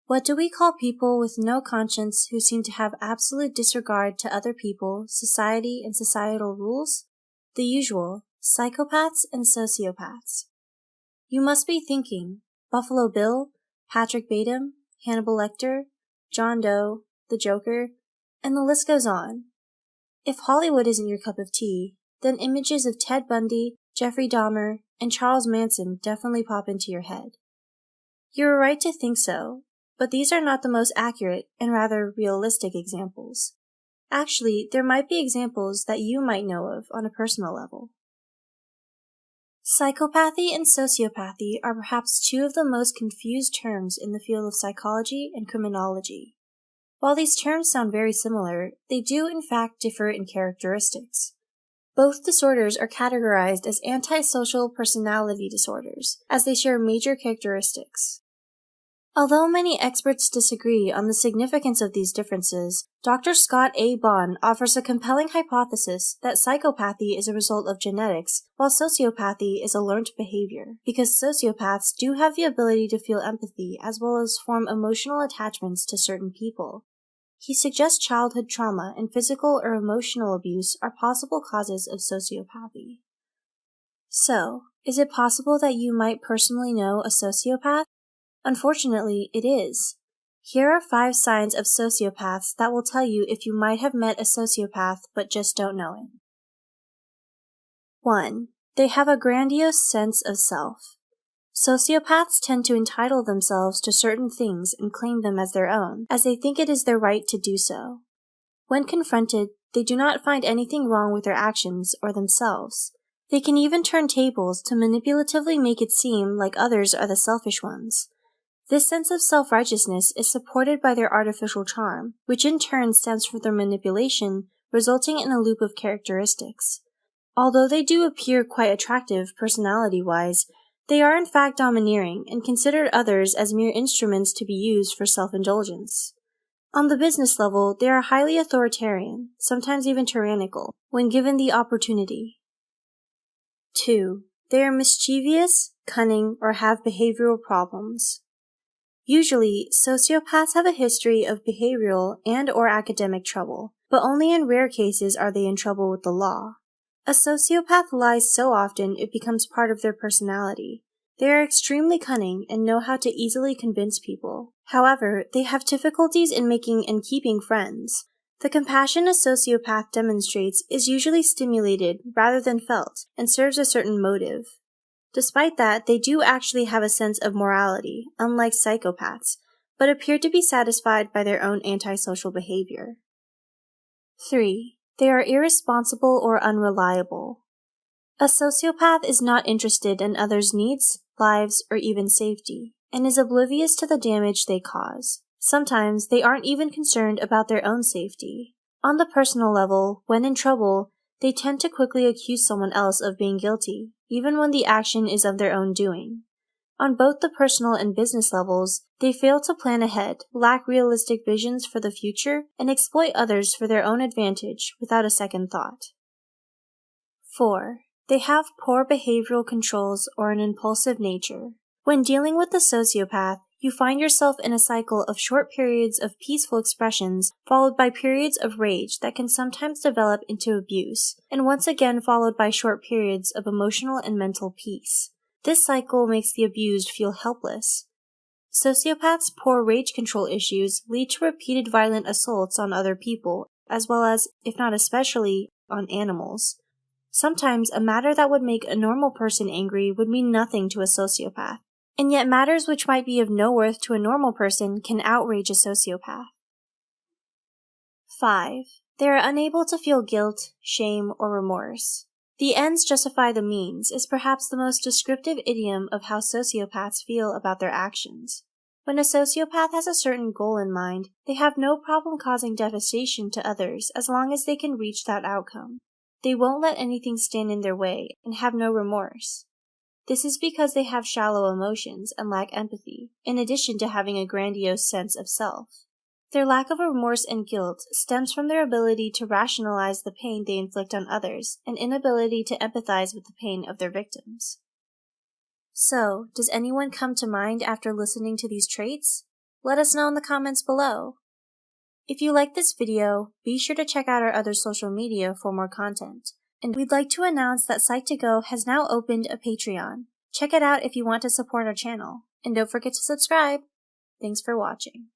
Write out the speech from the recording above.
What do we call people with no conscience who seem to have absolute disregard to other people, society, and societal rules? The usual, psychopaths and sociopaths. You must be thinking, Buffalo Bill, Patrick Bateman, Hannibal Lecter, John Doe, the Joker, and the list goes on. If Hollywood isn't your cup of tea, then images of Ted Bundy, Jeffrey Dahmer, and Charles Manson definitely pop into your head. You are right to think so, but these are not the most accurate and rather realistic examples. Actually, there might be examples that you might know of on a personal level. Psychopathy and sociopathy are perhaps two of the most confused terms in the field of psychology and criminology. While these terms sound very similar, they do in fact differ in characteristics. Both disorders are categorized as antisocial personality disorders, as they share major characteristics. Although many experts disagree on the significance of these differences, Dr. Scott A. Bond offers a compelling hypothesis that psychopathy is a result of genetics, while sociopathy is a learned behavior, because sociopaths do have the ability to feel empathy as well as form emotional attachments to certain people. He suggests childhood trauma and physical or emotional abuse are possible causes of sociopathy. So, is it possible that you might personally know a sociopath? Unfortunately, it is. Here are 5 signs of sociopaths that will tell you if you might have met a sociopath but just don't know it. 1. They have a grandiose sense of self. Sociopaths tend to entitle themselves to certain things and claim them as their own, as they think it is their right to do so. When confronted, they do not find anything wrong with their actions or themselves. They can even turn tables to manipulatively make it seem like others are the selfish ones. This sense of self-righteousness is supported by their artificial charm, which in turn stems from their manipulation, resulting in a loop of characteristics. Although they do appear quite attractive personality-wise, they are in fact domineering and consider others as mere instruments to be used for self-indulgence. On the business level, they are highly authoritarian, sometimes even tyrannical, when given the opportunity. 2. They are mischievous, cunning, or have behavioral problems. Usually, sociopaths have a history of behavioral and/or academic trouble, but only in rare cases are they in trouble with the law. A sociopath lies so often it becomes part of their personality. They are extremely cunning and know how to easily convince people. However, they have difficulties in making and keeping friends. The compassion a sociopath demonstrates is usually stimulated rather than felt and serves a certain motive. Despite that, they do actually have a sense of morality, unlike psychopaths, but appear to be satisfied by their own antisocial behavior. 3. They are irresponsible or unreliable. A sociopath is not interested in others' needs, lives, or even safety, and is oblivious to the damage they cause. Sometimes they aren't even concerned about their own safety. On the personal level, when in trouble, they tend to quickly accuse someone else of being guilty, even when the action is of their own doing. On both the personal and business levels, they fail to plan ahead, lack realistic visions for the future, and exploit others for their own advantage without a second thought. 4. They have poor behavioral controls or an impulsive nature. When dealing with a sociopath, you find yourself in a cycle of short periods of peaceful expressions followed by periods of rage that can sometimes develop into abuse, and once again followed by short periods of emotional and mental peace. This cycle makes the abused feel helpless. Sociopaths' poor rage control issues lead to repeated violent assaults on other people, as well as, if not especially, on animals. Sometimes a matter that would make a normal person angry would mean nothing to a sociopath. And yet matters which might be of no worth to a normal person can outrage a sociopath. 5. They are unable to feel guilt, shame, or remorse. The ends justify the means is perhaps the most descriptive idiom of how sociopaths feel about their actions. When a sociopath has a certain goal in mind, they have no problem causing devastation to others as long as they can reach that outcome. They won't let anything stand in their way and have no remorse. This is because they have shallow emotions and lack empathy, in addition to having a grandiose sense of self. Their lack of remorse and guilt stems from their ability to rationalize the pain they inflict on others and inability to empathize with the pain of their victims. So, does anyone come to mind after listening to these traits? Let us know in the comments below. If you like this video, be sure to check out our other social media for more content. And we'd like to announce that Psych2Go has now opened a Patreon. Check it out if you want to support our channel. And don't forget to subscribe. Thanks for watching.